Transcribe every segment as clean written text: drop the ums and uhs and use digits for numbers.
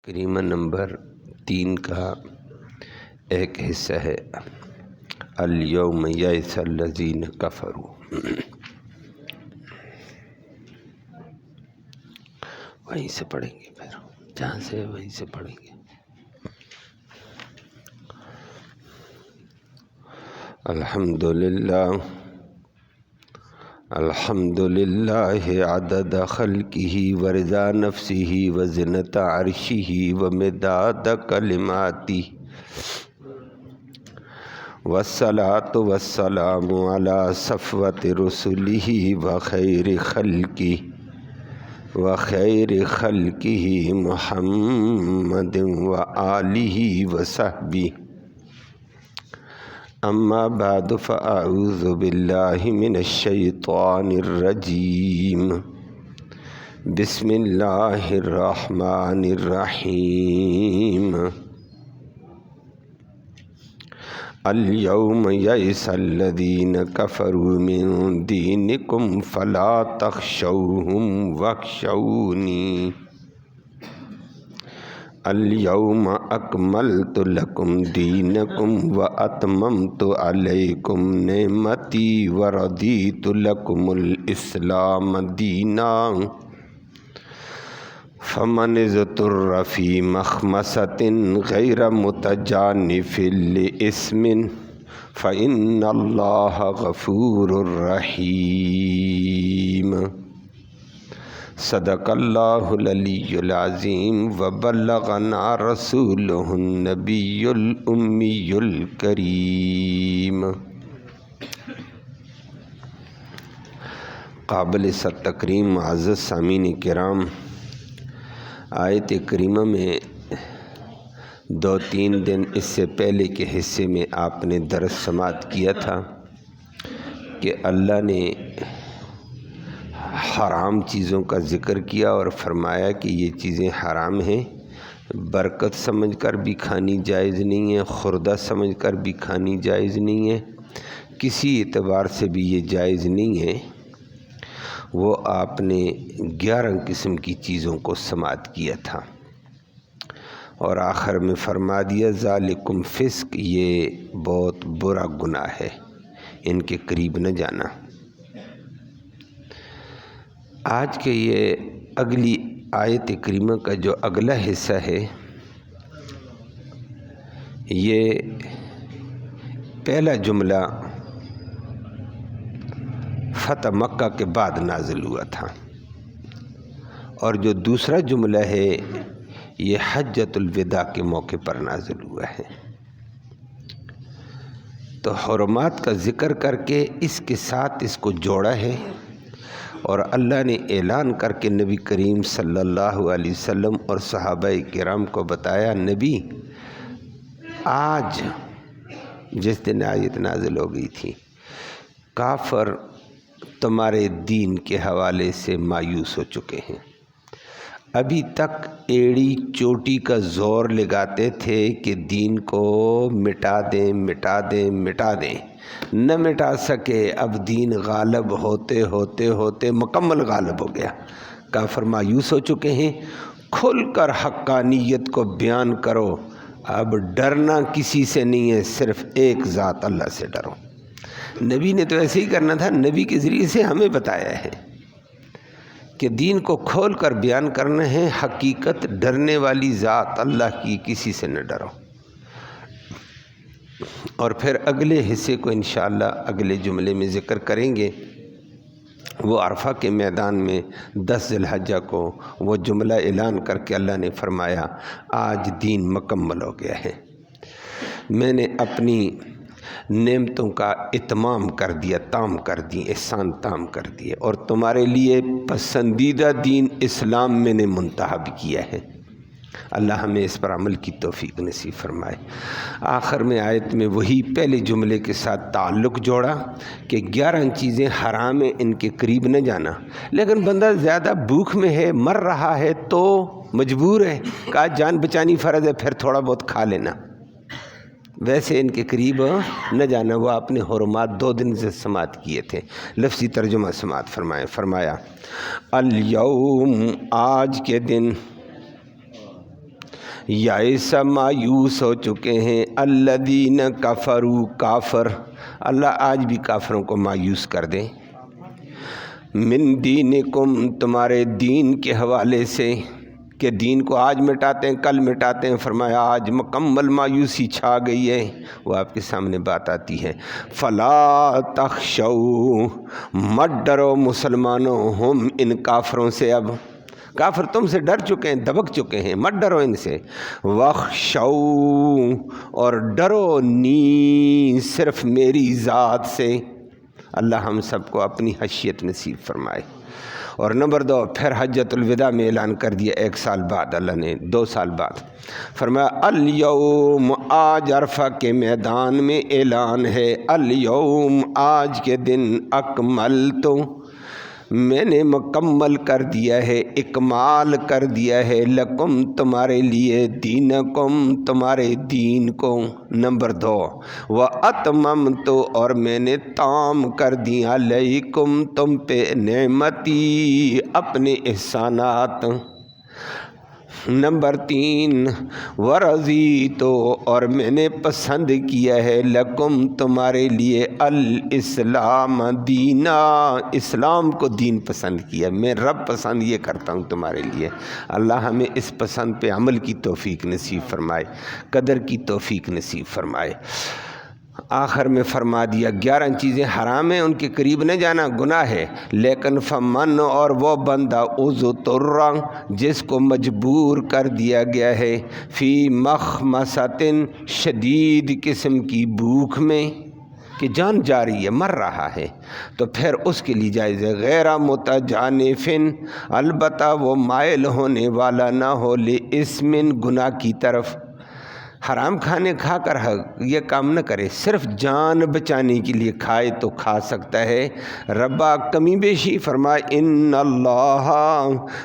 کریمہ نمبر 3 کا ایک حصہ ہے الیوم یئس الذین کفروا۔ وہیں سے پڑھیں گے، پھر جہاں سے وہیں سے پڑھیں گے۔ الحمدللہ عدد خلقہ ورضا نفسہ وزنۃ عرشہ ومداد کلماتہ والصلاۃ والسلام علی صفوۃ رسلہ وخیر خلقہ محمد وآلہ وصحبہ۔ اما بعد فاعوذ باللہ من الشیطان الرجیم۔ بسم اللہ الرحمن الرحیم۔ الیوم یئس الذین کفروا من دینکم فلا تخشوہم واخشونی۔ الیوم اکملت لکم دینکم واتممت علیکم نعمتی ورضیت لکم الاسلام دینا۔ فمن اضطر فی مخمصۃ غیر متجانف لإثم فإن اللہ غفور رحیم۔ صدق اللہ العلی العظیم وبلغنا رسولہ النبی الامی الکریم۔ قابل تکریم معزز سامعین کرام، آیت کریمہ میں 2-3 دن اس سے پہلے کے حصے میں آپ نے درس سماعت کیا تھا کہ اللہ نے حرام چیزوں کا ذکر کیا اور فرمایا کہ یہ چیزیں حرام ہیں، برکت سمجھ کر بھی کھانی جائز نہیں ہے، خوردہ سمجھ کر بھی کھانی جائز نہیں ہے، کسی اعتبار سے بھی یہ جائز نہیں ہے۔ وہ آپ نے 11 قسم کی چیزوں کو سماعت کیا تھا اور آخر میں فرما دیا ذالکم فسق، یہ بہت برا گناہ ہے، ان کے قریب نہ جانا۔ آج کے یہ اگلی آیت کریمہ کا جو اگلا حصہ ہے، یہ پہلا جملہ فتح مکہ کے بعد نازل ہوا تھا اور جو دوسرا جملہ ہے یہ حجۃ الوداع کے موقع پر نازل ہوا ہے۔ تو حرمات کا ذکر کر کے اس کے ساتھ اس کو جوڑا ہے اور اللہ نے اعلان کر کے نبی کریم صلی اللہ علیہ وسلم اور صحابہ کرام کو بتایا، نبی آج جس دن آیت نازل ہو گئی تھی، کافر تمہارے دین کے حوالے سے مایوس ہو چکے ہیں۔ ابھی تک ایڑی چوٹی کا زور لگاتے تھے کہ دین کو مٹا دیں مٹا دیں مٹا دیں، نہ مٹا سکے۔ اب دین غالب ہوتے ہوتے ہوتے مکمل غالب ہو گیا، کافر مایوس ہو چکے ہیں۔ کھل کر حقانیت کو بیان کرو، اب ڈرنا کسی سے نہیں ہے، صرف ایک ذات اللہ سے ڈرو۔ نبی نے تو ایسے ہی کرنا تھا، نبی کے ذریعے سے ہمیں بتایا ہے کہ دین کو کھول کر بیان کرنا ہے، حقیقت ڈرنے والی ذات اللہ کی، کسی سے نہ ڈرو۔ اور پھر اگلے حصے کو انشاءاللہ اگلے جملے میں ذکر کریں گے۔ وہ عرفہ کے میدان میں 10 ذی الحجہ کو وہ جملہ اعلان کر کے اللہ نے فرمایا آج دین مکمل ہو گیا ہے، میں نے اپنی نعمتوں کا اتمام کر دیا، تام کر دی، احسان تام کر دیے، اور تمہارے لیے پسندیدہ دین اسلام میں نے منتخب کیا ہے۔ اللہ ہمیں اس پر عمل کی توفیق نصیب فرمائے۔ آخر میں آیت میں وہی پہلے جملے کے ساتھ تعلق جوڑا کہ 11 چیزیں حرام ہیں، ان کے قریب نہ جانا، لیکن بندہ زیادہ بھوک میں ہے، مر رہا ہے تو مجبور ہے، کہا جان بچانی فرض ہے، پھر تھوڑا بہت کھا لینا، ویسے ان کے قریب نہ جانا۔ وہ آپ نے حرمات 2 دن سے سماعت کیے تھے، لفظی ترجمہ سماعت فرمایا الیوم، آج کے دن، یا ایسا مایوس ہو چکے ہیں الذین کفروا کافر، اللہ آج بھی کافروں کو مایوس کر دیں، من دینکم تمہارے دین کے حوالے سے، کہ دین کو آج مٹاتے ہیں کل مٹاتے ہیں، فرمایا آج مکمل مایوسی چھا گئی ہے، وہ آپ کے سامنے بات آتی ہے۔ فلا تخشوا، مت ڈرو مسلمانوں، ہم ان کافروں سے، اب کافر تم سے ڈر چکے ہیں، دبک چکے ہیں، مت ڈرو ان سے، وخشوا، اور ڈرو نی صرف میری ذات سے۔ اللہ ہم سب کو اپنی خشیت نصیب فرمائے۔ اور نمبر 2، پھر حجۃ الوداع میں اعلان کر دیا، 1 سال بعد اللہ نے، 2 سال بعد فرمایا الیوم، آج عرفہ کے میدان میں اعلان ہے، الیوم، آج کے دن، اکملت، میں نے مکمل کر دیا ہے، اکمال کر دیا ہے، لکم، تمہارے لیے، دینکم، تمہارے دین کو۔ نمبر 2، وَأَتْمَمْتُ، اور میں نے تام کر دیا، علیکم، تم پہ، نعمتی، اپنے احسانات۔ نمبر 3، وَرَضِیتُ، اور میں نے پسند کیا ہے، لکم، تمہارے لیے، الاسلام دینا، اسلام کو دین پسند کیا، میں رب پسند یہ کرتا ہوں تمہارے لیے۔ اللہ ہمیں اس پسند پہ عمل کی توفیق نصیب فرمائے، قدر کی توفیق نصیب فرمائے۔ آخر میں فرما دیا 11 چیزیں حرام ہیں، ان کے قریب نہ جانا گناہ ہے، لیکن فمن، اور وہ بندہ، اضطر، جس کو مجبور کر دیا گیا ہے، فی مخمصۃ، شدید قسم کی بھوک میں، کہ جان جا رہی ہے، مر رہا ہے، تو پھر اس کے لیے جائز ہے، غیر متجانف، البتہ وہ مائل ہونے والا نہ ہو، لاسم، گناہ کی طرف۔ حرام کھانے کھا کر یہ کام نہ کرے، صرف جان بچانے کے لیے کھائے تو کھا سکتا ہے۔ ربا، کمی بیشی، فرمائے ان اللہ،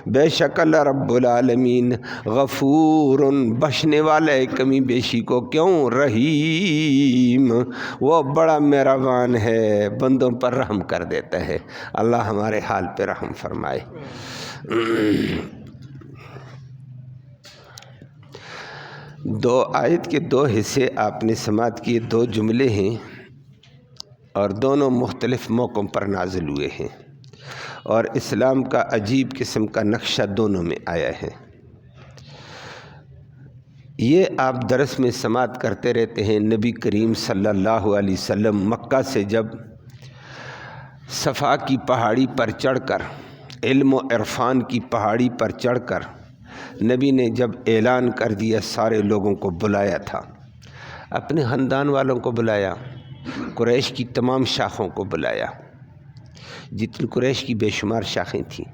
بے شک اللہ رب العالمین، غفور، بخشنے والا ہے کمی بیشی کو، کیوں، رحیم، وہ بڑا مہربان ہے، بندوں پر رحم کر دیتا ہے۔ اللہ ہمارے حال پہ رحم فرمائے۔ دو آیت کے 2 حصے آپ نے سماعت کیے، 2 جملے ہیں، اور دونوں مختلف موقعوں پر نازل ہوئے ہیں، اور اسلام کا عجیب قسم کا نقشہ دونوں میں آیا ہے۔ یہ آپ درس میں سماعت کرتے رہتے ہیں۔ نبی کریم صلی اللہ علیہ وسلم مکہ سے جب صفا کی پہاڑی پر چڑھ کر، علم و عرفان کی پہاڑی پر چڑھ کر، نبی نے جب اعلان کر دیا، سارے لوگوں کو بلایا تھا، اپنے خاندان والوں کو بلایا، قریش کی تمام شاخوں کو بلایا، جتنی قریش کی بے شمار شاخیں تھیں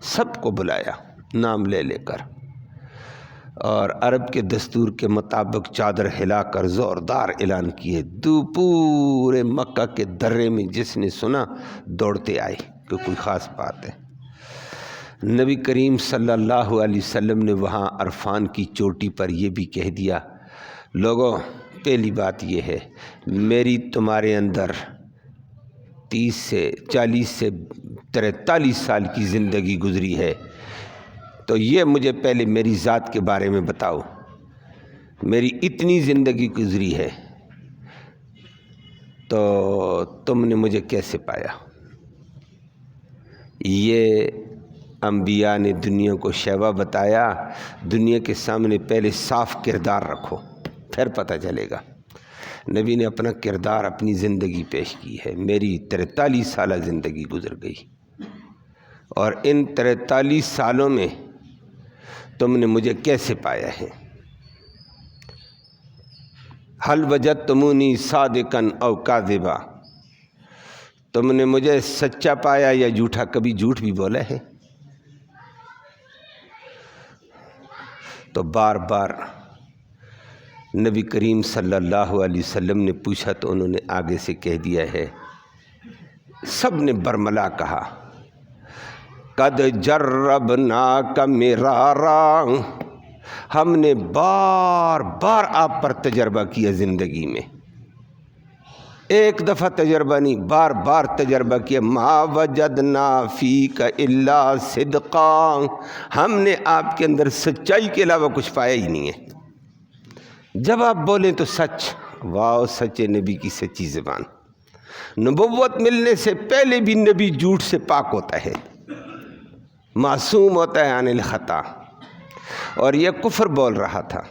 سب کو بلایا نام لے لے کر، اور عرب کے دستور کے مطابق چادر ہلا کر زوردار اعلان کیے۔ پورے مکہ کے درے میں جس نے سنا دوڑتے آئے کہ کوئی خاص بات ہے۔ نبی کریم صلی اللہ علیہ وسلم نے وہاں عرفان کی چوٹی پر یہ بھی کہہ دیا، لوگوں، پہلی بات یہ ہے، میری تمہارے اندر 30 سے 40 سے 43 سال کی زندگی گزری ہے، تو یہ مجھے پہلے میری ذات کے بارے میں بتاؤ، میری اتنی زندگی گزری ہے تو تم نے مجھے کیسے پایا؟ یہ انبیاء نے دنیا کو شیوا بتایا، دنیا کے سامنے پہلے صاف کردار رکھو، پھر پتہ چلے گا۔ نبی نے اپنا کردار، اپنی زندگی پیش کی ہے۔ میری 43 سالہ زندگی گزر گئی، اور ان 43 سالوں میں تم نے مجھے کیسے پایا ہے؟ حل وجدتمونی صادقا او کاذبا، تم نے مجھے سچا پایا یا جھوٹا؟ کبھی جھوٹ بھی بولا ہے؟ تو بار بار نبی کریم صلی اللہ علیہ وسلم نے پوچھا تو انہوں نے آگے سے کہہ دیا ہے، سب نے برملا کہا، قد جربناک مرارا، ہم نے بار بار آپ پر تجربہ کیا زندگی میں، ایک دفعہ تجربہ نہیں، بار بار تجربہ کیا، ما وجدنا فیک الا صدقا، ہم نے آپ کے اندر سچائی کے علاوہ کچھ پایا ہی نہیں ہے۔ جب آپ بولیں تو سچ، واہ سچے نبی کی سچی زبان۔ نبوت ملنے سے پہلے بھی نبی جھوٹ سے پاک ہوتا ہے، معصوم ہوتا ہے عن الخطا، اور یہ کفر بول رہا تھا،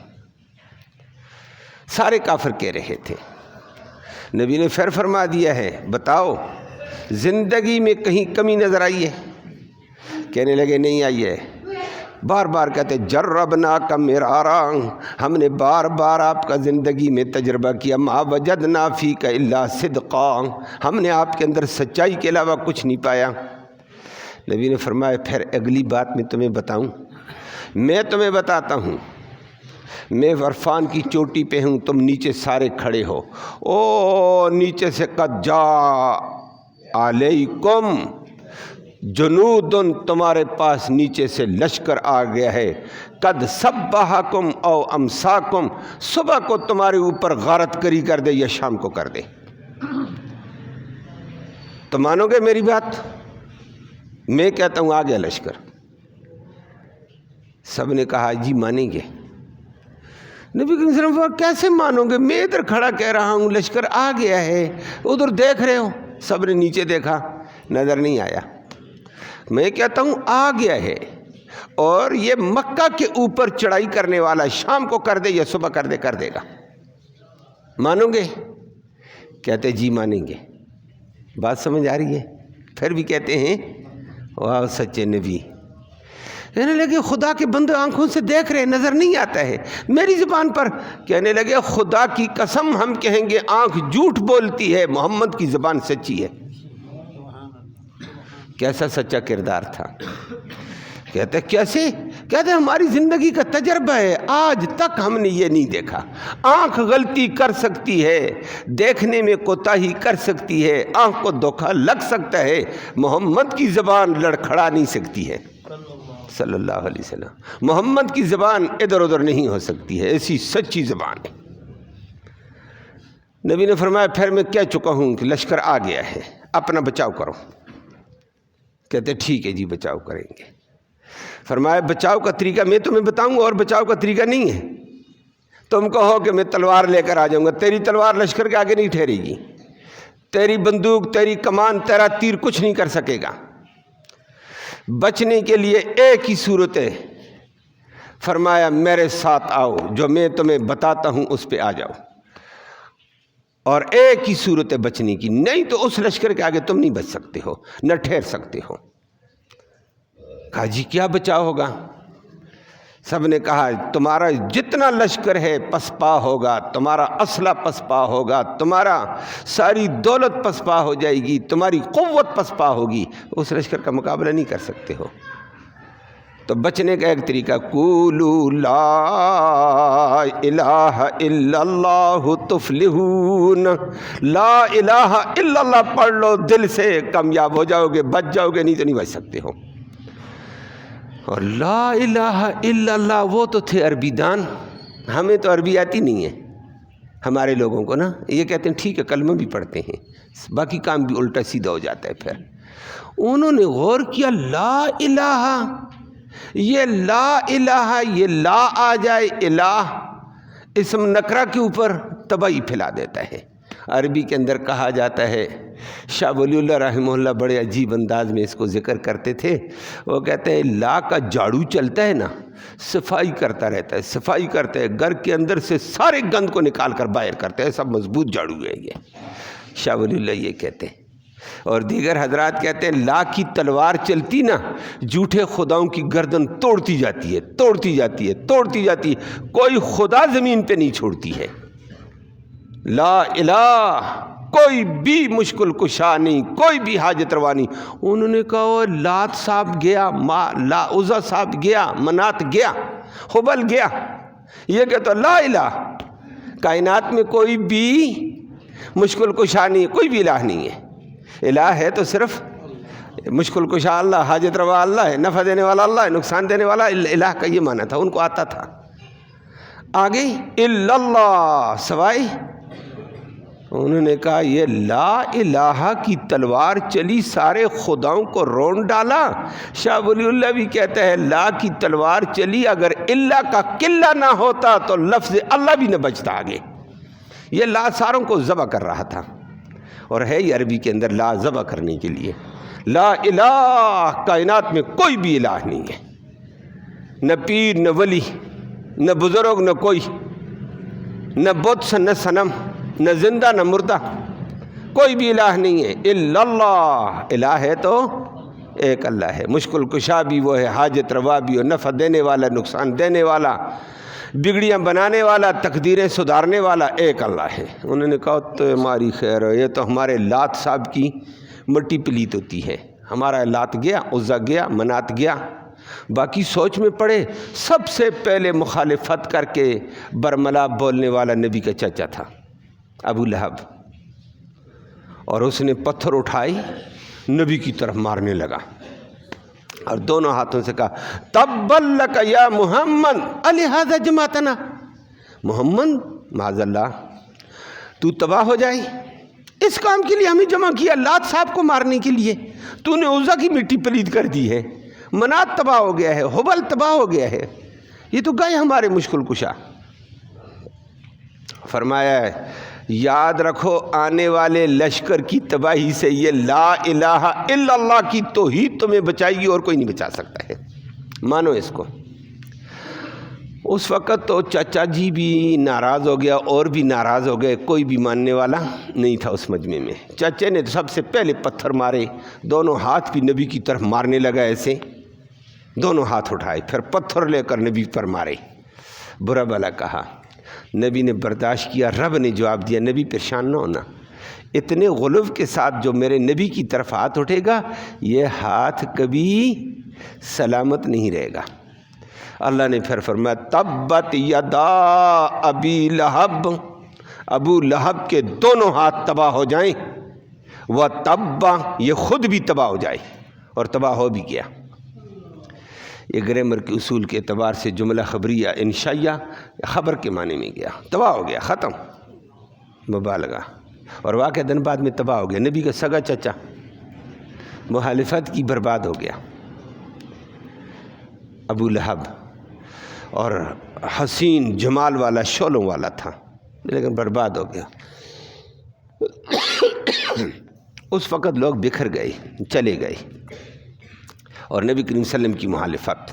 سارے کافر کہہ رہے تھے۔ نبی نے پھر فرما دیا ہے، بتاؤ زندگی میں کہیں کمی نظر آئی ہے؟ کہنے لگے نہیں آئی ہے۔ بار بار کہتے جربنا کا مرارا، ہم نے بار بار آپ کا زندگی میں تجربہ کیا، ما وجدنا فیک الا صدقا، ہم نے آپ کے اندر سچائی کے علاوہ کچھ نہیں پایا۔ نبی نے فرمایا پھر اگلی بات میں تمہیں بتاؤں، میں تمہیں بتاتا ہوں، میں عرفان کی چوٹی پہ ہوں، تم نیچے سارے کھڑے ہو، او نیچے سے قد جاء علیکم جنود، تمہارے پاس نیچے سے لشکر آ گیا ہے، قد صبحکم او امساکم، صبح کو تمہارے اوپر غارت کری کر دے یا شام کو کر دے۔ تو مانو گے میری بات؟ میں کہتا ہوں آ گیا لشکر۔ سب نے کہا جی مانیں گے۔ نبی کریم صلی اللہ علیہ وسلم کیسے مانو گے؟ میں ادھر کھڑا کہہ رہا ہوں لشکر آ گیا ہے، ادھر دیکھ رہے ہو؟ سب نے نیچے دیکھا، نظر نہیں آیا۔ میں کہتا ہوں آ گیا ہے، اور یہ مکہ کے اوپر چڑھائی کرنے والا شام کو کر دے یا صبح کر دے، کر دے گا۔ مانو گے؟ کہتے جی مانیں گے۔ بات سمجھ آ رہی ہے؟ پھر بھی کہتے ہیں واہ سچے نبی۔ کہنے لگے خدا کے بندے آنکھوں سے دیکھ رہے، نظر نہیں آتا ہے۔ میری زبان پر کہنے لگے خدا کی قسم ہم کہیں گے آنکھ جھوٹ بولتی ہے، محمد کی زبان سچی ہے۔ کیسا سچا کردار تھا؟ کہتے کیسے؟ کہتے ہماری زندگی کا تجربہ ہے، آج تک ہم نے یہ نہیں دیکھا۔ آنکھ غلطی کر سکتی ہے، دیکھنے میں کوتاہی کر سکتی ہے، آنکھ کو دھوکہ لگ سکتا ہے، محمد کی زبان لڑکھڑا نہیں سکتی ہے صلی اللہ علیہ وسلم۔ محمد کی زبان ادھر ادھر نہیں ہو سکتی ہے، ایسی سچی زبان ہے۔ نبی نے فرمایا پھر میں کہہ چکا ہوں کہ لشکر آ گیا ہے، اپنا بچاؤ کرو۔ کہتے ٹھیک ہے جی بچاؤ کریں گے۔ فرمایا بچاؤ کا طریقہ میں تمہیں بتاؤں گا، اور بچاؤ کا طریقہ نہیں ہے تم کہو کہ میں تلوار لے کر آ جاؤں گا، تیری تلوار لشکر کے آگے نہیں ٹھہرے گی، تیری بندوق، تیری کمان، تیرا تیر کچھ نہیں کر سکے گا۔ بچنے کے لیے ایک ہی صورت ہے، فرمایا میرے ساتھ آؤ، جو میں تمہیں بتاتا ہوں اس پہ آ جاؤ، اور ایک ہی صورت ہے بچنے کی، نہیں تو اس لشکر کے آگے تم نہیں بچ سکتے ہو، نہ ٹھہر سکتے ہو۔ کہا جی کیا بچاؤ ہوگا؟ سب نے کہا تمہارا جتنا لشکر ہے پسپا ہوگا، تمہارا اسلحہ پسپا ہوگا، تمہارا ساری دولت پسپا ہو جائے گی، تمہاری قوت پسپا ہوگی، اس لشکر کا مقابلہ نہیں کر سکتے ہو۔ تو بچنے کا ایک طریقہ قولوا لا الہ الا اللہ تفلحون، لا الہ الا اللہ پڑھ لو دل سے، کامیاب ہو جاؤ گے، بچ جاؤ گے، نہیں تو نہیں بچ سکتے ہو۔ اور لا الہ الا اللہ وہ تو تھے عربی دان، ہمیں تو عربی آتی نہیں ہے، ہمارے لوگوں کو نا یہ کہتے ہیں ٹھیک ہے کلمہ بھی پڑھتے ہیں، باقی کام بھی الٹا سیدھا ہو جاتا ہے۔ پھر انہوں نے غور کیا لا الہ، یہ لا الہ، یہ لا آ جائے الہ اسم نکرہ کے اوپر تباہی پھیلا دیتا ہے۔ عربی کے اندر کہا جاتا ہے، شاہ ولی اللہ رحمہ اللہ بڑے عجیب انداز میں اس کو ذکر کرتے تھے، وہ کہتے ہیں لا کا جھاڑو چلتا ہے نا، صفائی کرتا رہتا ہے، صفائی کرتا ہے، گھر کے اندر سے سارے گند کو نکال کر باہر کرتا ہے، سب مضبوط جھاڑو ہے یہ، شاہ ولی اللہ یہ کہتے ہیں۔ اور دیگر حضرات کہتے ہیں لا کی تلوار چلتی نا، جھوٹے خداؤں کی گردن توڑتی جاتی ہے، توڑتی جاتی ہے، توڑتی جاتی ہے، کوئی خدا زمین پہ نہیں چھوڑتی ہے۔ لا الہ کوئی بھی مشکل کشا نہیں، کوئی بھی حاجت روا نہیں۔ انہوں نے کہا لات صاحب گیا، لا عزا صاحب گیا، منات گیا، حبل گیا، یہ کہتا لا الہ، کائنات میں کوئی بھی مشکل کشا نہیں، کوئی بھی الہ نہیں ہے۔ الہ ہے تو صرف مشکل کشا اللہ، حاجت روا اللہ ہے، نفع دینے والا اللہ ہے، نقصان دینے والا الہ کا یہ معنی تھا، ان کو آتا تھا۔ آگے الا اللہ، سوائے انہوں نے کہا یہ لا الہ کی تلوار چلی سارے خداؤں کو رون ڈالا۔ شاہ ولی اللہ بھی کہتا ہے لا کی تلوار چلی، اگر اللہ کا قلہ نہ ہوتا تو لفظ اللہ بھی نہ بچتا آگے۔ یہ لا ساروں کو ذبح کر رہا تھا، اور ہے یہ عربی کے اندر لا ذبح کرنے کے لیے۔ لا الہ، کائنات میں کوئی بھی الہ نہیں ہے، نہ پیر نہ ولی نہ بزرگ نہ کوئی، نہ بت نہ صنم، نہ زندہ نہ مردہ، کوئی بھی الہ نہیں ہے الا اللہ۔ الہ ہے تو ایک اللہ ہے، مشکل کشا بھی وہ ہے، حاجت روا بھی ہو، نفع دینے والا نقصان دینے والا، بگڑیاں بنانے والا، تقدیریں سدھارنے والا ایک اللہ ہے۔ انہوں نے کہا تو ہماری خیر ہے، یہ تو ہمارے لات صاحب کی مٹی پلیت ہوتی ہے، ہمارا لات گیا، عزا گیا، منات گیا۔ باقی سوچ میں پڑے، سب سے پہلے مخالفت کر کے برملا بولنے والا نبی کا چچا تھا ابو لہب، اور اس نے پتھر اٹھائی نبی کی طرف مارنے لگا، اور دونوں ہاتھوں سے کہا تبا لک یا محمد الہذا جماعتنا، محمد معاذ اللہ تو تباہ ہو جائے، اس کام کے لیے ہمیں جمع کیا، لات صاحب کو مارنے کے لیے، تو نے عزا کی مٹی پلید کر دی ہے، منات تباہ ہو گیا ہے، حبل تباہ ہو گیا ہے، یہ تو گئے ہمارے مشکل کشا۔ فرمایا ہے یاد رکھو آنے والے لشکر کی تباہی سے یہ لا الہ الا اللہ کی توحید تمہیں بچائے گی، اور کوئی نہیں بچا سکتا ہے، مانو اس کو۔ اس وقت تو چچا جی بھی ناراض ہو گیا، اور بھی ناراض ہو گئے، کوئی بھی ماننے والا نہیں تھا اس مجمع میں۔ چچے نے سب سے پہلے پتھر مارے، دونوں ہاتھ بھی نبی کی طرف مارنے لگا، ایسے دونوں ہاتھ اٹھائے، پھر پتھر لے کر نبی پر مارے، برا بھلا کہا، نبی نے برداشت کیا، رب نے جواب دیا نبی پریشان نہ ہونا، اتنے غلو کے ساتھ جو میرے نبی کی طرف ہاتھ اٹھے گا یہ ہاتھ کبھی سلامت نہیں رہے گا۔ اللہ نے پھر فرمایا تبت یدا ابی لہب، ابو لہب کے دونوں ہاتھ تباہ ہو جائیں، وہ تبا، یہ خود بھی تباہ ہو جائے، اور تباہ ہو بھی گیا۔ یہ گرامر کے اصول کے اعتبار سے جملہ خبریہ انشائیہ خبر کے معنی میں گیا، تباہ ہو گیا، ختم، مبالغہ، اور واقع دن بعد میں تباہ ہو گیا۔ نبی کا سگا چچا مخالفت کی برباد ہو گیا ابو لہب، اور حسین جمال والا شولوں والا تھا، لیکن برباد ہو گیا۔ اس وقت لوگ بکھر گئے، چلے گئے، اور نبی کریم صلی اللہ علیہ وسلم کی مخالفت،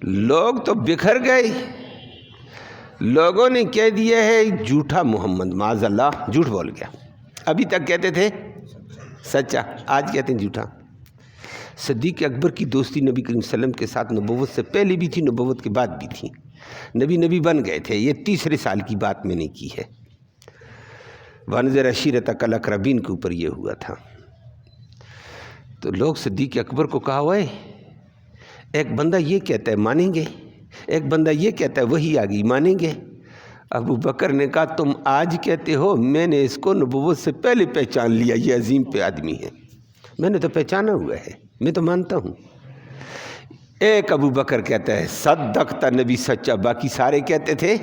لوگ تو بکھر گئے، لوگوں نے کہہ دیا ہے جھوٹا محمد، معاذ اللہ جھوٹ بول گیا، ابھی تک کہتے تھے سچا، آج کہتے ہیں جھوٹا۔ صدیق اکبر کی دوستی نبی کریم صلی اللہ علیہ وسلم کے ساتھ نبوت سے پہلے بھی تھی، نبوت کے بعد بھی تھی، نبی بن گئے تھے، یہ 3 سال کی بات میں نے کی ہے۔ وانذر عشیرتک الاقربین کے اوپر یہ ہوا تھا۔ تو لوگ صدیق اکبر کو کہا ہوئے ایک بندہ یہ کہتا ہے مانیں گے، ایک بندہ یہ کہتا ہے وہی آ گئی مانیں گے۔ ابو بکر نے کہا تم آج کہتے ہو، میں نے اس کو نبوت سے پہلے پہچان لیا، یہ عظیم پہ آدمی ہے، میں نے تو پہچانا ہوا ہے، میں تو مانتا ہوں۔ ایک ابو بکر کہتا ہے صدقتا، نبی سچا، باقی سارے کہتے تھے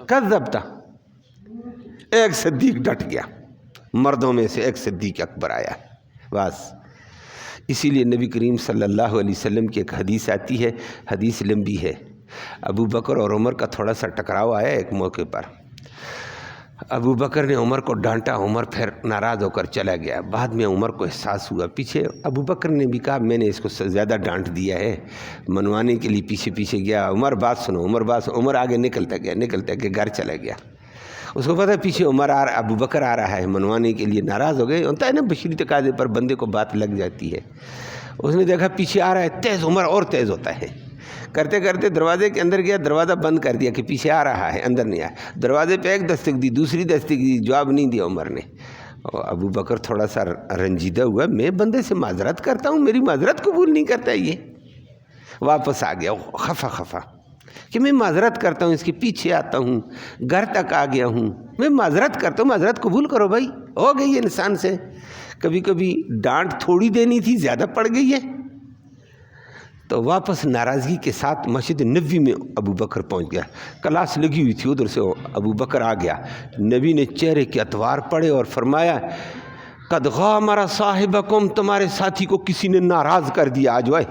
کذبتا۔ ایک صدیق ڈٹ گیا، مردوں میں سے ایک صدیق اکبر آیا، بس۔ اسی لیے نبی کریم صلی اللہ علیہ وسلم کی ایک حدیث آتی ہے، حدیث لمبی ہے، ابو بکر اور عمر کا تھوڑا سا ٹکراؤ آیا ایک موقع پر، ابو بکر نے عمر کو ڈانٹا، عمر پھر ناراض ہو کر چلا گیا، بعد میں عمر کو احساس ہوا، پیچھے ابو بکر نے بھی کہا میں نے اس کو زیادہ ڈانٹ دیا ہے، منوانے کے لیے پیچھے گیا، عمر بات سنو، عمر آگے نکلتا گیا گھر چلا گیا، اس کو پتہ پیچھے عمر آ رہا، ابو بکر آ رہا ہے، منوانے کے لیے ناراض ہو گئے، ہوتا ہے نا بشری تقاضے پر بندے کو بات لگ جاتی ہے، اس نے دیکھا پیچھے آ رہا ہے تیز، عمر اور تیز ہوتا ہے، کرتے کرتے دروازے کے اندر گیا، دروازہ بند کر دیا کہ پیچھے آ رہا ہے، اندر نہیں آیا، دروازے پہ ایک دستک دی، دوسری دستک دی، جواب نہیں دیا عمر نے۔ ابو بکر تھوڑا سا رنجیدہ ہوا، میں بندے سے معذرت کرتا ہوں، میری معذرت قبول نہیں کرتا، یہ واپس آ گیا خفا کہ میں معذرت کرتا ہوں، اس کے پیچھے آتا ہوں، گھر تک آ گیا ہوں، میں معذرت کرتا ہوں، معذرت قبول کرو بھائی، ہو گئی ہے انسان سے، کبھی کبھی ڈانٹ تھوڑی دینی تھی، زیادہ پڑ گئی ہے، تو واپس ناراضگی کے ساتھ مسجد نبوی میں ابو بکر پہنچ گیا. کلاس لگی ہوئی تھی, ادھر سے ابو بکر آ گیا. نبی نے چہرے کے اطوار پڑھے اور فرمایا قد غامر صاحبکم, تمہارے ساتھی کو کسی نے ناراض کر دیا آج. وائے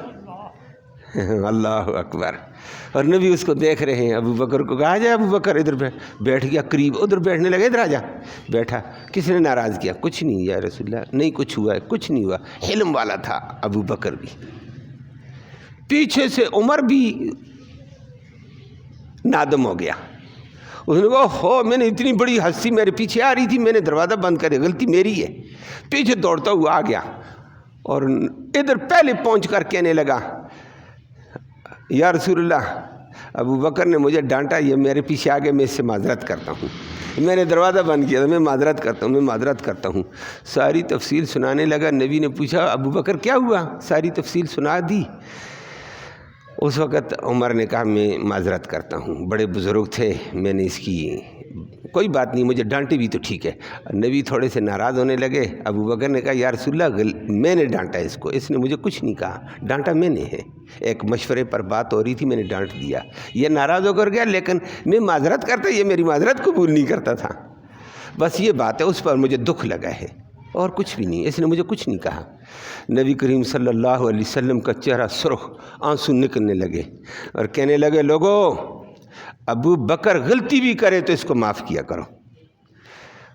اللہ اکبر. اور نبی اس کو دیکھ رہے ہیں. ابو بکر کو کہا جائے, ابو بکر ادھر بیٹھ گیا قریب, ادھر بیٹھنے لگے, ادھر آ جا. بیٹھا. کس نے ناراض کیا؟ کچھ نہیں یا رسول اللہ, نہیں کچھ ہوا ہے, کچھ نہیں ہوا. حلم والا تھا ابو بکر بھی. پیچھے سے عمر بھی نادم ہو گیا. اس نے کہا ہو, میں نے اتنی بڑی ہستی میرے پیچھے آ رہی تھی, میں نے دروازہ بند کر دیا, غلطی میری ہے. پیچھے دوڑتا ہوا آ گیا اور ادھر پہلے پہنچ کر کہنے لگا یا رسول اللہ, ابو بکر نے مجھے ڈانٹا, یہ میرے پیچھے آگے, میں اس سے معذرت کرتا ہوں. میں نے دروازہ بند کیا تھا, میں معذرت کرتا ہوں, میں معذرت کرتا ہوں. ساری تفصیل سنانے لگا. نبی نے پوچھا ابو بکر کیا ہوا؟ ساری تفصیل سنا دی. اس وقت عمر نے کہا میں معذرت کرتا ہوں, بڑے بزرگ تھے, میں نے اس کی کوئی بات نہیں, مجھے ڈانٹے بھی تو ٹھیک ہے. نبی تھوڑے سے ناراض ہونے لگے. ابو بکر نے کہا یا رسول اللہ, میں نے ڈانٹا اس کو, اس نے مجھے کچھ نہیں کہا, ڈانٹا میں نے ہے. ایک مشورے پر بات ہو رہی تھی, میں نے ڈانٹ دیا, یہ ناراض ہو کر گیا, لیکن میں معذرت کرتا, یہ میری معذرت قبول نہیں کرتا تھا. بس یہ بات ہے, اس پر مجھے دکھ لگا ہے اور کچھ بھی نہیں, اس نے مجھے کچھ نہیں کہا. نبی کریم صلی اللہ علیہ وسلم کا چہرہ سرخ, آنسو نکلنے لگے اور کہنے لگے لوگو, ابو بکر غلطی بھی کرے تو اس کو معاف کیا کرو.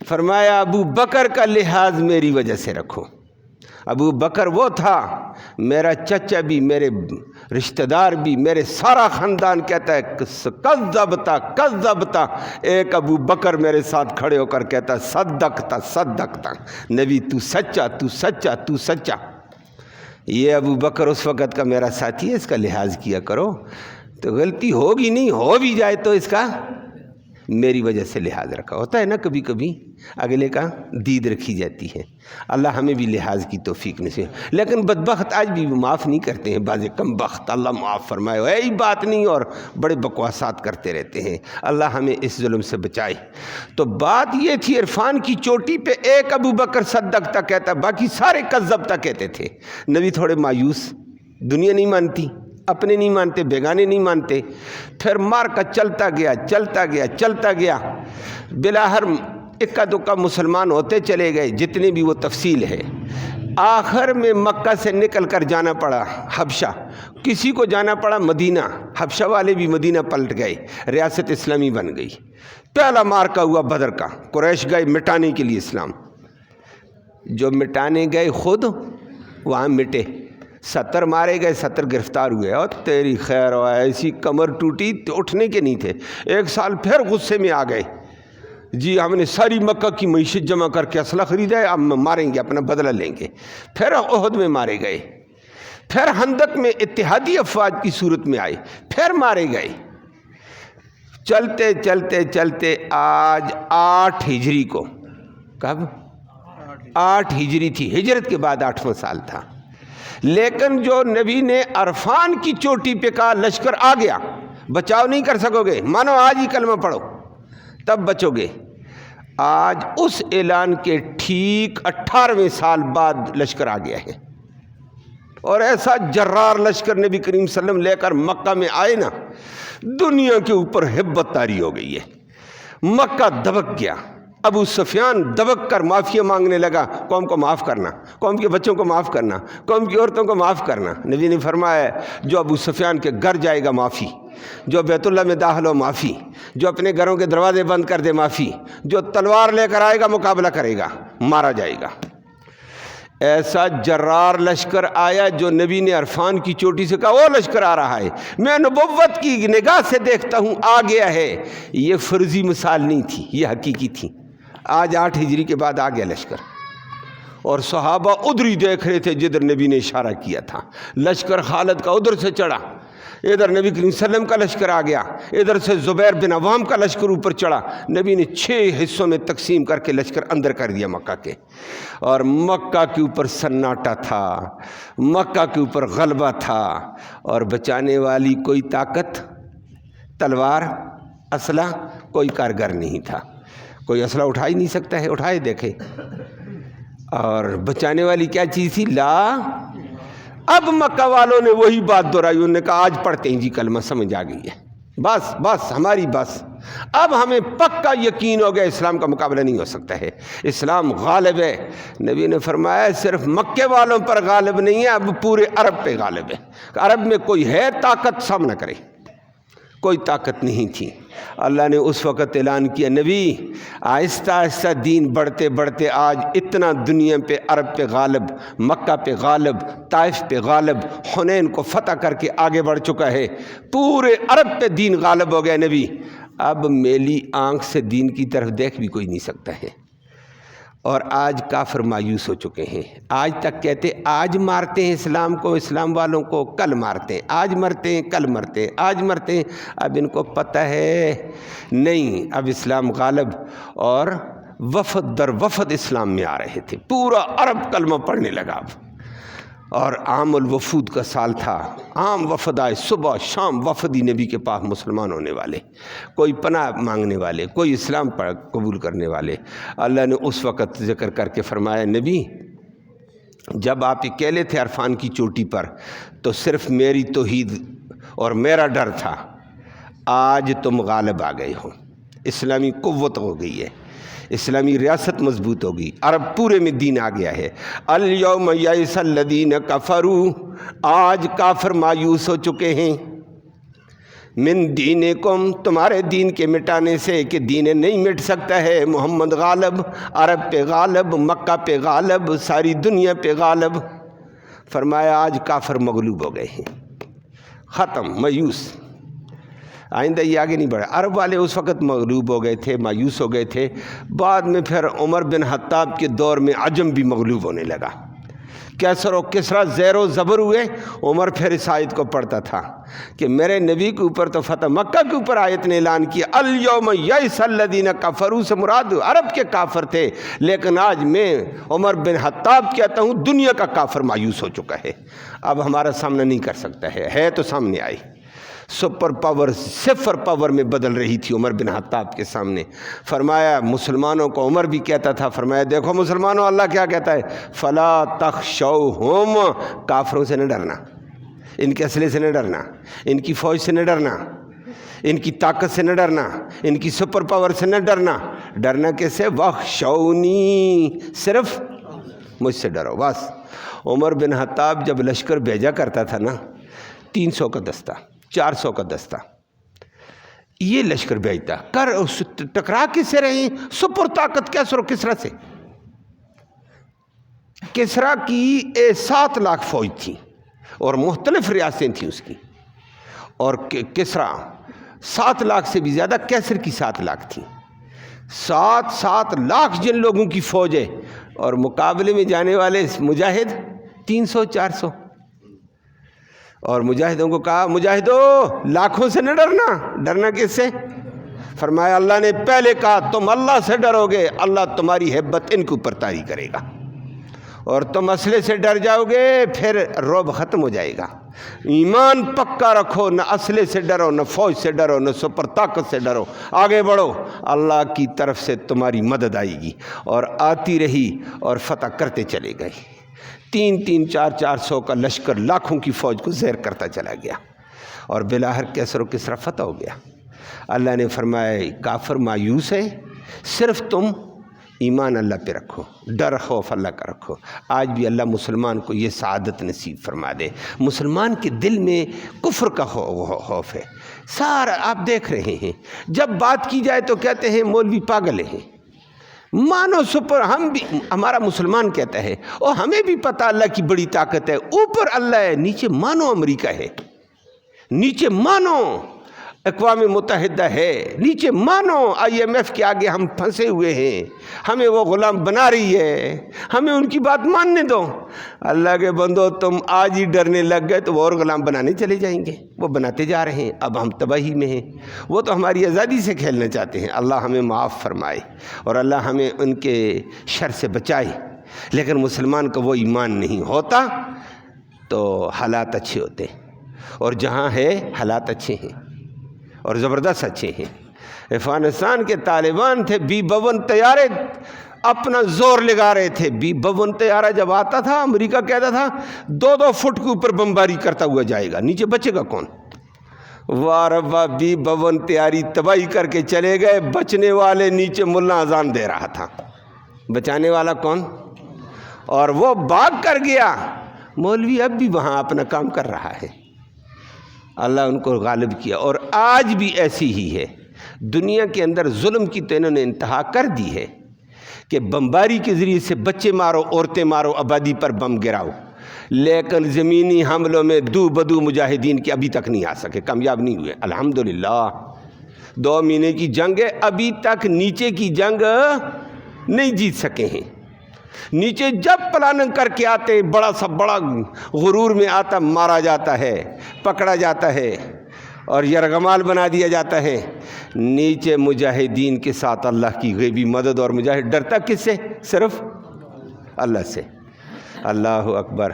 فرمایا ابو بکر کا لحاظ میری وجہ سے رکھو. ابو بکر وہ تھا, میرا چچا بھی, میرے رشتہ دار بھی, میرے سارا خاندان کہتا ہے کذبتا کذبتا. ایک ابو بکر میرے ساتھ کھڑے ہو کر کہتا صدقتا صدقتا. نبی تو سچا, تو سچا, تو سچا. یہ ابو بکر اس وقت کا میرا ساتھی ہے, اس کا لحاظ کیا کرو. تو غلطی ہوگی نہیں, ہو بھی جائے تو اس کا میری وجہ سے لحاظ رکھا. ہوتا ہے نا کبھی کبھی اگلے کا دید رکھی جاتی ہے. اللہ ہمیں بھی لحاظ کی توفیق نصیب. لیکن بدبخت آج بھی معاف نہیں کرتے ہیں, بعض کم بخت, اللہ معاف فرمائے, یہی بات نہیں, اور بڑے بکواسات کرتے رہتے ہیں. اللہ ہمیں اس ظلم سے بچائے. تو بات یہ تھی, عرفان کی چوٹی پہ ایک ابو بکر صدقتا کہتا, باقی سارے کذبتا کہتے تھے. نبی تھوڑے مایوس, دنیا نہیں مانتی, اپنے نہیں مانتے, بیگانے نہیں مانتے. پھر مار کا چلتا گیا, چلتا گیا, چلتا گیا. بلاہر اکا دکا مسلمان ہوتے چلے گئے, جتنی بھی وہ تفصیل ہے. آخر میں مکہ سے نکل کر جانا پڑا حبشہ, کسی کو جانا پڑا مدینہ. حبشہ والے بھی مدینہ پلٹ گئے, ریاست اسلامی بن گئی. پہلا مارکا ہوا بدر کا, قریش گئے مٹانے کے لیے اسلام. جو مٹانے گئے خود وہاں مٹے. 70 مارے گئے, 70 گرفتار ہوئے. اور تیری خیر ہو, ایسی کمر ٹوٹی تو اٹھنے کے نہیں تھے. 1 سال پھر غصے میں آ گئے, جی ہم نے ساری مکہ کی معیشت جمع کر کے اسلحہ خریدا ہے, اب ماریں گے, اپنا بدلہ لیں گے. پھر احد میں مارے گئے. پھر خندق میں اتحادی افواج کی صورت میں آئے, پھر مارے گئے. چلتے چلتے چلتے آج 8 ہجری کو, کب 8 ہجری تھی, ہجرت کے بعد 8واں سال تھا. لیکن جو نبی نے عرفان کی چوٹی پہ کہا لشکر آ گیا, بچاؤ نہیں کر سکو گے, مانو آج ہی کلمہ پڑھو تب بچو گے. آج اس اعلان کے ٹھیک 18ویں سال بعد لشکر آ گیا ہے. اور ایسا جرار لشکر نبی کریم صلی اللہ علیہ وسلم لے کر مکہ میں آئے نا, دنیا کے اوپر ہبت طاری ہو گئی ہے. مکہ دبک گیا. ابو سفیان دبک کر معافی مانگنے لگا, قوم کو معاف کرنا, قوم کے بچوں کو معاف کرنا, قوم کی عورتوں کو معاف کرنا. نبی نے فرمایا جو ابو سفیان کے گھر جائے گا معافی, جو بیت اللہ میں داخل ہو معافی, جو اپنے گھروں کے دروازے بند کر دے معافی, جو تلوار لے کر آئے گا مقابلہ کرے گا, مارا جائے گا. ایسا جرار لشکر آیا جو نبی نے عرفان کی چوٹی سے کہا وہ لشکر آ رہا ہے, میں نبوت کی نگاہ سے دیکھتا ہوں آ گیا ہے. یہ فرضی مثال نہیں تھی, یہ حقیقی تھی. آج 8 ہجری کے بعد آ گیا لشکر, اور صحابہ ادھر ہی دیکھ رہے تھے جدھر نبی نے اشارہ کیا تھا. لشکر خالد کا ادھر سے چڑھا, ادھر نبی کریم صلی اللہ علیہ وسلم کا لشکر آ گیا, ادھر سے زبیر بن عوام کا لشکر اوپر چڑھا. نبی نے 6 حصوں میں تقسیم کر کے لشکر اندر کر دیا مکہ کے, اور مکہ کے اوپر سناٹا تھا, مکہ کے اوپر غلبہ تھا. اور بچانے والی کوئی طاقت, تلوار, اسلحہ, کوئی کارگر نہیں تھا. کوئی اسلحہ اٹھا ہی نہیں سکتا ہے, اٹھائے دیکھے. اور بچانے والی کیا چیز تھی؟ لا اب مکہ والوں نے وہی بات دہرائی، انہوں نے کہا آج پڑھتے ہیں جی کلمہ، سمجھ آ گئی ہے، بس ہماری بس، اب ہمیں پکا یقین ہو گیا اسلام کا مقابلہ نہیں ہو سکتا ہے، اسلام غالب ہے۔ نبی نے فرمایا صرف مکے والوں پر غالب نہیں ہے، اب پورے عرب پہ غالب ہے۔ عرب میں کوئی ہے طاقت سامنا کرے؟ کوئی طاقت نہیں تھی۔ اللہ نے اس وقت اعلان کیا نبی آہستہ آہستہ دین بڑھتے بڑھتے آج اتنا دنیا پہ عرب پہ غالب، مکہ پہ غالب، طائف پہ غالب، حنین کو فتح کر کے آگے بڑھ چکا ہے، پورے عرب پہ دین غالب ہو گیا نبی۔ اب میلی آنکھ سے دین کی طرف دیکھ بھی کوئی نہیں سکتا ہے۔ اور آج کافر مایوس ہو چکے ہیں، آج تک کہتے آج مارتے ہیں اسلام کو، اسلام والوں کو، کل مارتے ہیں، آج مرتے ہیں کل مرتے ہیں، آج مرتے ہیں۔ اب ان کو پتہ ہے نہیں، اب اسلام غالب، اور وفد در وفد اسلام میں آ رہے تھے، پورا عرب کلمہ پڑھنے لگا اب۔ اور عام الوفود کا سال تھا، عام وفد آئے، صبح شام وفدی نبی کے پاس مسلمان ہونے والے، کوئی پناہ مانگنے والے، کوئی اسلام پر قبول کرنے والے۔ اللہ نے اس وقت ذکر کر کے فرمایا نبی جب آپ اکیلے تھے عرفان کی چوٹی پر تو صرف میری توحید اور میرا ڈر تھا، آج تم غالب آ گئے ہو، اسلامی قوت ہو گئی ہے، اسلامی ریاست مضبوط ہوگی، عرب پورے میں دین آ گیا ہے۔ الیوم یئس الذین کفروا، آج کافر مایوس ہو چکے ہیں، من دینکم، تمہارے دین کے مٹانے سے، کہ دین نہیں مٹ سکتا ہے، محمد غالب، عرب پہ غالب، مکہ پہ غالب، ساری دنیا پہ غالب۔ فرمایا آج کافر مغلوب ہو گئے ہیں، ختم، مایوس، آئندہ یہ آگے نہیں بڑھا۔ عرب والے اس وقت مغلوب ہو گئے تھے، مایوس ہو گئے تھے۔ بعد میں پھر عمر بن خطاب کے دور میں عجم بھی مغلوب ہونے لگا، کیسر و کسرا زیر و زبر ہوئے۔ عمر پھر اس آیت کو پڑھتا تھا کہ میرے نبی کے اوپر تو فتح مکہ کے اوپر آیت نے اعلان کیا الیوم یئس الذین کفروا، سے مراد عرب کے کافر تھے، لیکن آج میں عمر بن خطاب کہتا ہوں دنیا کا کافر مایوس ہو چکا ہے، اب ہمارا سامنا نہیں کر سکتا ہے تو سامنے آئی۔ سپر پاور صفر پاور میں بدل رہی تھی عمر بن خطاب کے سامنے۔ فرمایا مسلمانوں کو، عمر بھی کہتا تھا، فرمایا دیکھو مسلمانوں، اللہ کیا کہتا ہے، فلا تخشوہم، کافروں سے نہ ڈرنا، ان کے اسلحے سے نہ ڈرنا، ان کی فوج سے نہ ڈرنا، ان کی طاقت سے نہ ڈرنا، ان کی سپر پاور سے نہ ڈرنا، ڈرنا کیسے، وخشونی، صرف مجھ سے ڈرو بس۔ عمر بن خطاب جب لشکر بھیجا کرتا تھا نا، 300 کا دستہ، 400 کا دستہ، یہ لشکر بھیجتا، کر ٹکرا کس سے رہی، سپر طاقت کیسر و کسرا سے۔ کسرا کی 7 لاکھ فوج تھی اور مختلف ریاستیں تھیں اس کی، اور کسرا 7 لاکھ سے بھی زیادہ، کیسر کی 7 لاکھ تھی، 7 لاکھ جن لوگوں کی فوج ہے، اور مقابلے میں جانے والے مجاہد 300 400۔ اور مجاہدوں کو کہا مجاہدو لاکھوں سے نہ ڈرنا، ڈرنا کس سے، فرمایا اللہ نے پہلے کہا تم اللہ سے ڈرو گے، اللہ تمہاری ہیبت ان کے اوپر طاری کرے گا، اور تم اسلحے سے ڈر جاؤ گے پھر رعب ختم ہو جائے گا۔ ایمان پکا رکھو، نہ اسلحے سے ڈرو، نہ فوج سے ڈرو، نہ سپر طاقت سے ڈرو، آگے بڑھو، اللہ کی طرف سے تمہاری مدد آئے گی۔ اور آتی رہی اور فتح کرتے چلے گئے، 300 400 کا لشکر لاکھوں کی فوج کو زیر کرتا چلا گیا، اور بلاخر کیسر و کسرا فتح ہو گیا۔ اللہ نے فرمایا کافر مایوس ہے، صرف تم ایمان اللہ پہ رکھو، ڈر خوف اللہ کا رکھو۔ آج بھی اللہ مسلمان کو یہ سعادت نصیب فرما دے۔ مسلمان کے دل میں کفر کا خوف ہے، سارا آپ دیکھ رہے ہیں، جب بات کی جائے تو کہتے ہیں مولوی پاگل ہیں، مانو سپر، ہم بھی، ہمارا مسلمان کہتا ہے، اور ہمیں بھی پتہ اللہ کی بڑی طاقت ہے، اوپر اللہ ہے، نیچے مانو امریکہ ہے، نیچے مانو اقوام متحدہ ہے، نیچے مانو IMF کے آگے ہم پھنسے ہوئے ہیں، ہمیں وہ غلام بنا رہی ہے، ہمیں ان کی بات ماننے دو۔ اللہ کے بندو تم آج ہی ڈرنے لگ گئے تو وہ اور غلام بنانے چلے جائیں گے، وہ بناتے جا رہے ہیں، اب ہم تباہی میں ہیں، وہ تو ہماری آزادی سے کھیلنا چاہتے ہیں۔ اللہ ہمیں معاف فرمائے اور اللہ ہمیں ان کے شر سے بچائے، لیکن مسلمان کا وہ ایمان نہیں ہوتا تو حالات اچھے ہوتے، اور جہاں ہے حالات اچھے ہیں اور زبردست اچھے ہیں۔ افغانستان کے طالبان تھے، B-52 طیارے اپنا زور لگا رہے تھے. B-52 طیارہ جب آتا تھا امریکہ کہتا تھا 2-2 فٹ کے اوپر بمباری کرتا ہوا جائے گا, نیچے بچے گا کون؟ واہ ربا, B-52 تیاری تباہی کر کے چلے گئے, بچنے والے نیچے ملا اذان دے رہا تھا, بچانے والا کون؟ اور وہ بھاگ کر گیا. مولوی اب بھی وہاں اپنا کام کر رہا ہے, اللہ ان کو غالب کیا. اور آج بھی ایسی ہی ہے دنیا کے اندر. ظلم کی تو انہوں نے انتہا کر دی ہے کہ بمباری کے ذریعے سے بچے مارو, عورتیں مارو, آبادی پر بم گراؤ, لیکن زمینی حملوں میں دو بدو مجاہدین کے ابھی تک نہیں آ سکے, کامیاب نہیں ہوئے. الحمدللہ 2 مہینے کی جنگ ہے, ابھی تک نیچے کی جنگ نہیں جیت سکے ہیں. نیچے جب پلاننگ کر کے آتے, بڑا سا بڑا غرور میں آتا, مارا جاتا ہے, پکڑا جاتا ہے اور یرغمال بنا دیا جاتا ہے. نیچے مجاہدین کے ساتھ اللہ کی غیبی مدد, اور مجاہد ڈرتا کس سے؟ صرف اللہ سے. اللہ اکبر.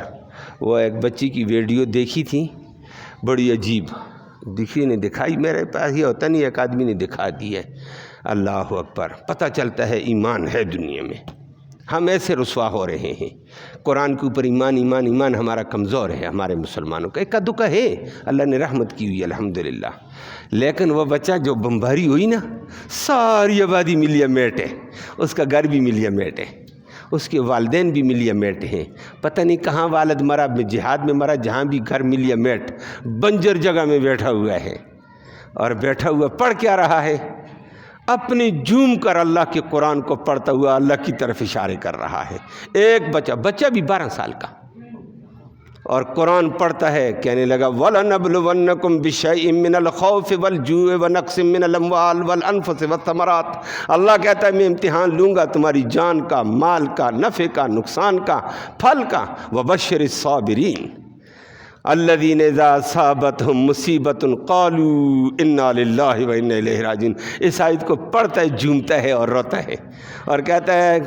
وہ ایک بچی کی ویڈیو دیکھی تھی, بڑی عجیب دکھی, نے دکھائی, میرے پاس یہ ہوتا نہیں, ایک آدمی نے دکھا دی ہے. اللہ اکبر. پتہ چلتا ہے ایمان ہے دنیا میں. ہم ایسے رسوا ہو رہے ہیں. قرآن کے اوپر ایمان ایمان ایمان ہمارا کمزور ہے, ہمارے مسلمانوں کا. ایک دکا ہے, اللہ نے رحمت کی ہوئی الحمدللہ. لیکن وہ بچہ جو بمباری ہوئی نا, ساری آبادی ملیا میٹ ہے, اس کا گھر بھی ملیا میٹ ہے, اس کے والدین بھی ملیا میٹ ہیں. پتہ نہیں کہاں والد مرا, جہاد میں مرا, جہاں بھی گھر ملیا میٹ, بنجر جگہ میں بیٹھا ہوا ہے. اور بیٹھا ہوا پڑھ کیا رہا ہے؟ اپنے جھوم کر اللہ کے قرآن کو پڑھتا ہوا اللہ کی طرف اشارے کر رہا ہے. ایک بچہ بھی 12 سال کا, اور قرآن پڑھتا ہے, کہنے لگا وَلَنَبْلُوَنَّكُمْ بِشَيْءٍ مِّنَ الْخَوْفِ وَالْجُوعِ وَنَقْصٍ مِّنَ الْأَمْوَالِ وَالْأَنفُسِ وَالثَّمَرَاتِ. اللہ کہتا ہے میں امتحان لوں گا تمہاری جان کا, مال کا, نفع کا, نقصان کا, پھل کا. وَبَشِّرِ الصَّابِرِينَ الذین اذا اصابتہم مصیبۃ قالوا انا للہ و انا الیہ راجعون. اس آیت کو پڑھتا ہے, جھومتا ہے اور روتا ہے, اور کہتا ہے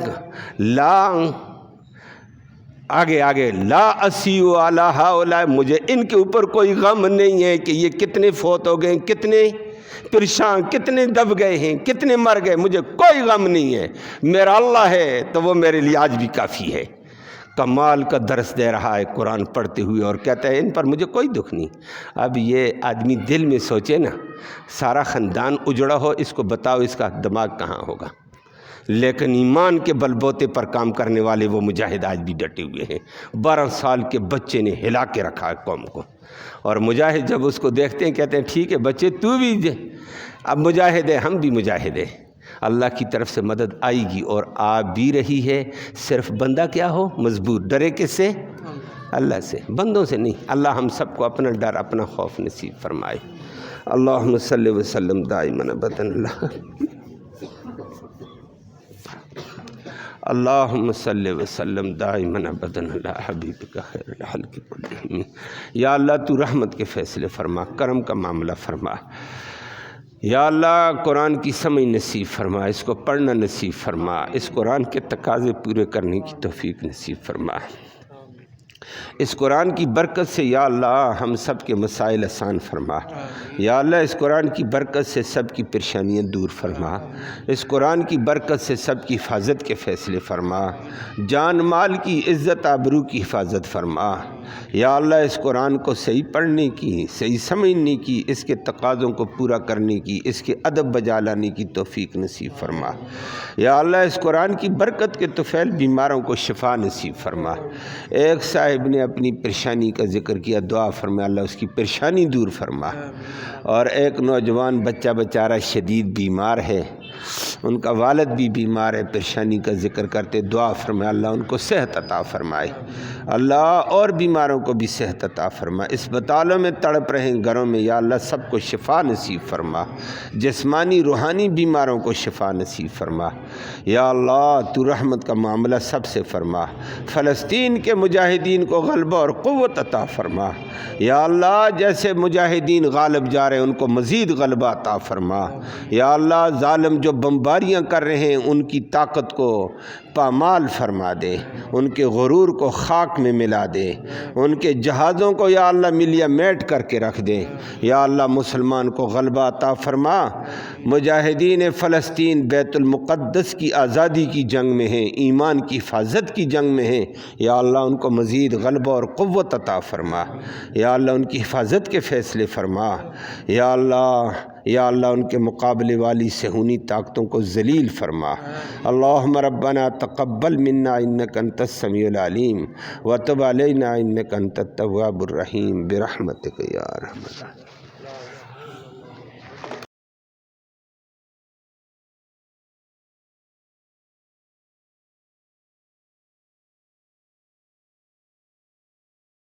آگے لا اسیء علی ہؤلاء, مجھے ان کے اوپر کوئی غم نہیں ہے کہ یہ کتنے فوت ہو گئے, کتنے پریشان, کتنے دب گئے ہیں, کتنے مر گئے, مجھے کوئی غم نہیں ہے. میرا اللہ ہے تو وہ میرے لیے آج بھی کافی ہے. کمال کا درس دے رہا ہے قرآن پڑھتے ہوئے, اور کہتا ہے ان پر مجھے کوئی دکھ نہیں. اب یہ آدمی دل میں سوچے نا, سارا خاندان اجڑا ہو, اس کو بتاؤ اس کا دماغ کہاں ہوگا. لیکن ایمان کے بل بوتے پر کام کرنے والے وہ مجاہد آج بھی ڈٹے ہوئے ہیں. 12 سال کے بچے نے ہلا کے رکھا ہے قوم کو, اور مجاہد جب اس کو دیکھتے ہیں کہتے ہیں ٹھیک ہے بچے, تو بھی اب مجاہد ہے, ہم بھی مجاہد ہیں. اللہ کی طرف سے مدد آئے گی, اور آ بھی رہی ہے. صرف بندہ کیا ہو مضبوط, ڈرے کس سے؟ اللہ سے, بندوں سے نہیں. اللہ ہم سب کو اپنا ڈر, اپنا خوف نصیب فرمائے. اللہم صلی وسلم دائما ابدا اللہم صلی وسلم دائما ابدا علی حبیبک خیر الخلق کلہم. یا اللہ تو رحمت کے فیصلے فرما, کرم کا معاملہ فرما. یا اللہ قرآن کی سمجھ نصیب فرما, اس کو پڑھنا نصیب فرما, اس قرآن کے تقاضے پورے کرنے کی توفیق نصیب فرما. اس قرآن کی برکت سے یا اللہ ہم سب کے مسائل آسان فرما. یا اللہ اس قرآن کی برکت سے سب کی پریشانیاں دور فرما. اس قرآن کی برکت سے سب کی حفاظت کے فیصلے فرما. جان مال کی, عزت آبرو کی حفاظت فرما. یا اللہ اس قرآن کو صحیح پڑھنے کی, صحیح سمجھنے کی, اس کے تقاضوں کو پورا کرنے کی, اس کے ادب بجا لانے کی توفیق نصیب فرما. یا اللہ اس قرآن کی برکت کے طفیل بیماروں کو شفا نصیب فرما. ایک صاحب نے اپنی پریشانی کا ذکر کیا, دعا فرما اللہ اس کی پریشانی دور فرما. اور ایک نوجوان بچہ بیچارہ شدید بیمار ہے, ان کا والد بھی بیمار ہے, پریشانی کا ذکر کرتے, دعا فرما اللہ ان کو صحت عطا فرمائے. اللہ اور بیماروں کو بھی صحت عطا فرما. اسپتالوں میں تڑپ رہے گھروں میں یا اللہ سب کو شفا نصیب فرما. جسمانی روحانی بیماروں کو شفا نصیب فرما. یا اللہ تو رحمت کا معاملہ سب سے فرما. فلسطین کے مجاہدین کو غلبہ اور قوت عطا فرما. یا اللہ جیسے مجاہدین غالب جا رہے ہیں ان کو مزید غلبہ عطا فرما. یا اللہ ظالم جو بمباریاں کر رہے ہیں ان کی طاقت کو پامال فرما دے، ان کے غرور کو خاک میں ملا دے، ان کے جہازوں کو یا اللہ ملیا میٹ کر کے رکھ دے۔ یا اللہ مسلمان کو غلبہ عطا فرما۔ مجاہدین فلسطین بیت المقدس کی آزادی کی جنگ میں ہیں، ایمان کی حفاظت کی جنگ میں ہیں، یا اللہ ان کو مزید غلبہ اور قوت عطا فرما۔ یا اللہ ان کی حفاظت کے فیصلے فرما۔ یا اللہ ان کے مقابلے والی صہیونی طاقتوں کو ذلیل فرما۔ اللہم ربنا تقبل منا انک انت السمیع العلیم وتب علینا انک انت التواب الرحیم برحمتک یا ارحم الراحمین۔